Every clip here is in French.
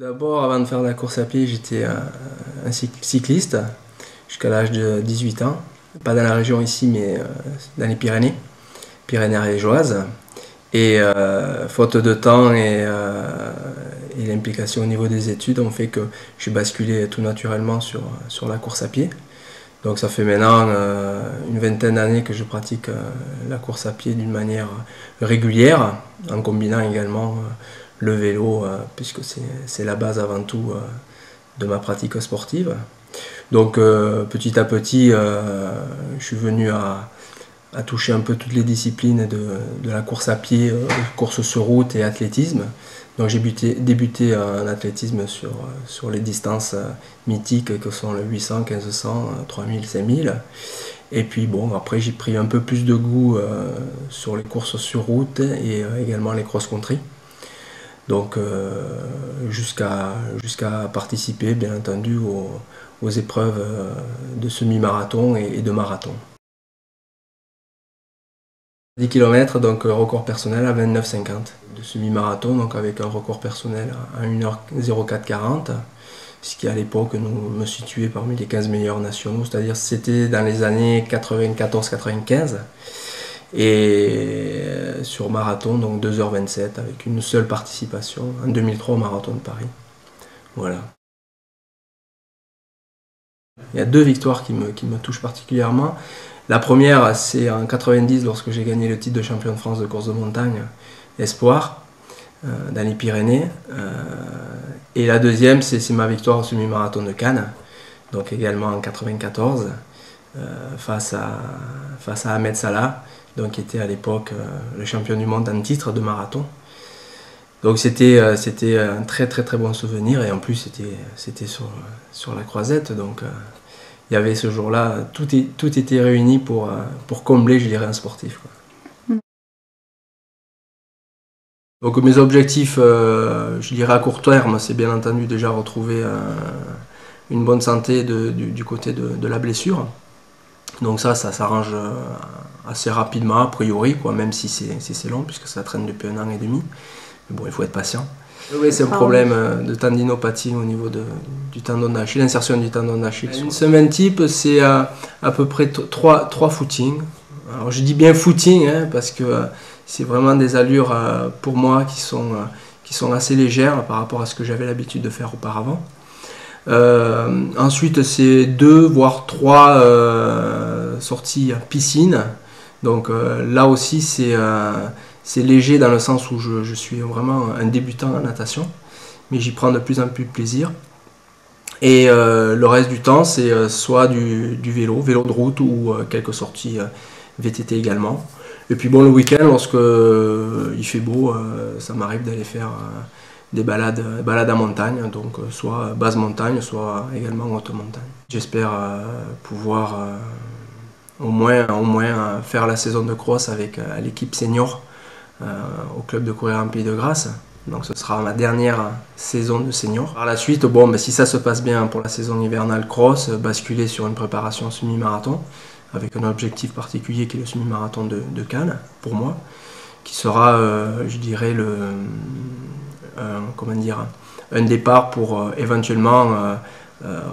d'abord, avant de faire de la course à pied, j'étais un cycliste jusqu'à l'âge de 18 ans. Pas dans la région ici, mais dans les Pyrénées, Pyrénées ariégeoises. Et faute de temps et l'implication au niveau des études ont fait que je suis basculé tout naturellement sur la course à pied. Donc ça fait maintenant une vingtaine d'années que je pratique la course à pied d'une manière régulière, en combinant également le vélo, puisque c'est la base avant tout de ma pratique sportive. Donc petit à petit, je suis venu à toucher un peu toutes les disciplines de la course à pied, course sur route et athlétisme. Donc j'ai débuté en athlétisme sur les distances mythiques que sont le 800, 1500, 3000, 5000. Et puis bon, après j'ai pris un peu plus de goût sur les courses sur route et également les cross-country. Donc jusqu'à participer bien entendu aux épreuves de semi-marathon et de marathon. 10 km, donc record personnel à 29,50 de semi-marathon, donc avec un record personnel à 1h04,40, ce qui à l'époque me situait parmi les 15 meilleurs nationaux, c'est-à-dire c'était dans les années 94-95. Et sur marathon, donc 2h27 avec une seule participation en 2003 au marathon de Paris. Voilà. Il y a deux victoires qui me touchent particulièrement. La première, c'est en 90 lorsque j'ai gagné le titre de champion de France de course de montagne Espoir dans les Pyrénées. Et la deuxième, c'est ma victoire au semi-marathon de Cannes, donc également en 94, face à Ahmed Salah, donc qui était à l'époque le champion du monde en titre de marathon. Donc c'était un très bon souvenir, et en plus c'était sur la Croisette, donc il y avait ce jour-là, tout était réuni pour combler, je dirais, un sportif, quoi. Donc mes objectifs, je dirais à court terme, c'est bien entendu déjà retrouver une bonne santé du côté de la blessure. Donc ça s'arrange assez rapidement, a priori, quoi, même si c'est long, puisque ça traîne depuis 1 an et demi. Mais bon, il faut être patient. Oui, c'est un problème de tendinopathie au niveau du tendon d'Achille, l'insertion du tendon d'Achille. Une semaine type, c'est à peu près 3 footings. Alors je dis bien footing, hein, parce que c'est vraiment des allures pour moi qui sont assez légères par rapport à ce que j'avais l'habitude de faire auparavant. Ensuite, c'est 2 voire 3 sorties piscine. Donc là aussi, c'est léger dans le sens où je suis vraiment un débutant en natation, mais j'y prends de plus en plus de plaisir. Et le reste du temps, c'est soit du vélo de route ou quelques sorties VTT également. Et puis bon, le week-end, lorsque il fait beau, ça m'arrive d'aller faire des balades en montagne, donc soit basse montagne, soit également haute montagne. J'espère pouvoir au moins faire la saison de cross avec l'équipe senior au club de courir en Pays de Grâce. Donc ce sera ma dernière saison de senior. Par la suite, bon, si ça se passe bien pour la saison hivernale cross, basculer sur une préparation semi-marathon avec un objectif particulier qui est le semi-marathon de Cannes pour moi, qui sera, je dirais, un départ pour éventuellement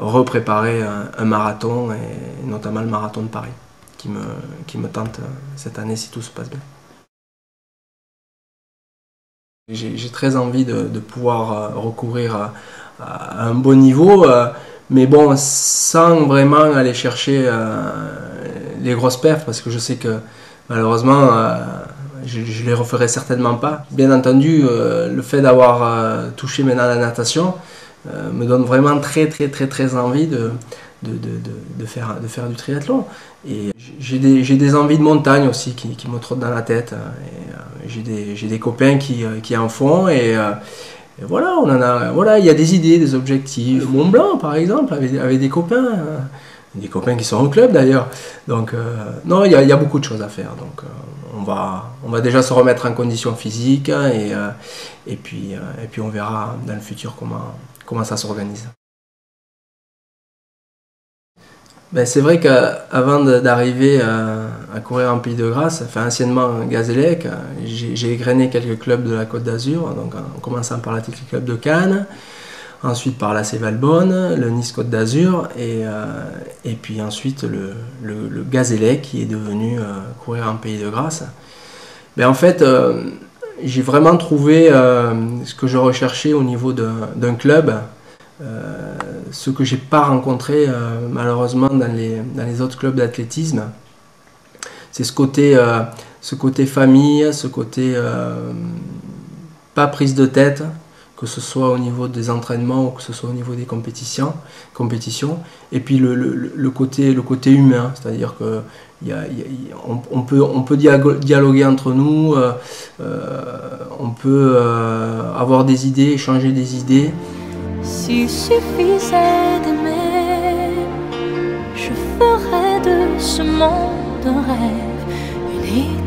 repréparer un marathon, et notamment le marathon de Paris, qui me tente cette année si tout se passe bien. J'ai très envie de pouvoir recourir à un bon niveau, mais bon, sans vraiment aller chercher les grosses perfs, parce que je sais que malheureusement je les referai certainement pas. Bien entendu, le fait d'avoir touché maintenant la natation me donne vraiment très envie de faire du triathlon. Et j'ai des envies de montagne aussi qui me trottent dans la tête. Et j'ai des copains qui en font, et voilà, voilà, il y a des idées, des objectifs. Le Mont Blanc, par exemple, avec des copains qui sont au club d'ailleurs. Donc non, il y a beaucoup de choses à faire. Donc on va déjà se remettre en condition physique, et puis on verra dans le futur comment ça s'organise. Ben, c'est vrai qu'avant d'arriver à courir en Pays de Grâce, enfin anciennement Gazélec, j'ai égrené quelques clubs de la Côte d'Azur, donc en commençant par l'Athletic Club de Cannes, ensuite par l'AC Valbonne, le Nice Côte d'Azur et puis ensuite le Gazélec qui est devenu Courir en Pays de Grâce. En fait, j'ai vraiment trouvé ce que je recherchais au niveau d'un club, ce que j'ai pas rencontré malheureusement dans les autres clubs d'athlétisme. C'est ce côté famille, ce côté pas prise de tête, que ce soit au niveau des entraînements ou que ce soit au niveau des compétitions. Et puis le côté humain, c'est-à-dire que on peut dialoguer entre nous, on peut avoir des idées, échanger des idées. S'il suffisait d'aimer, je ferais de ce monde un rêve, une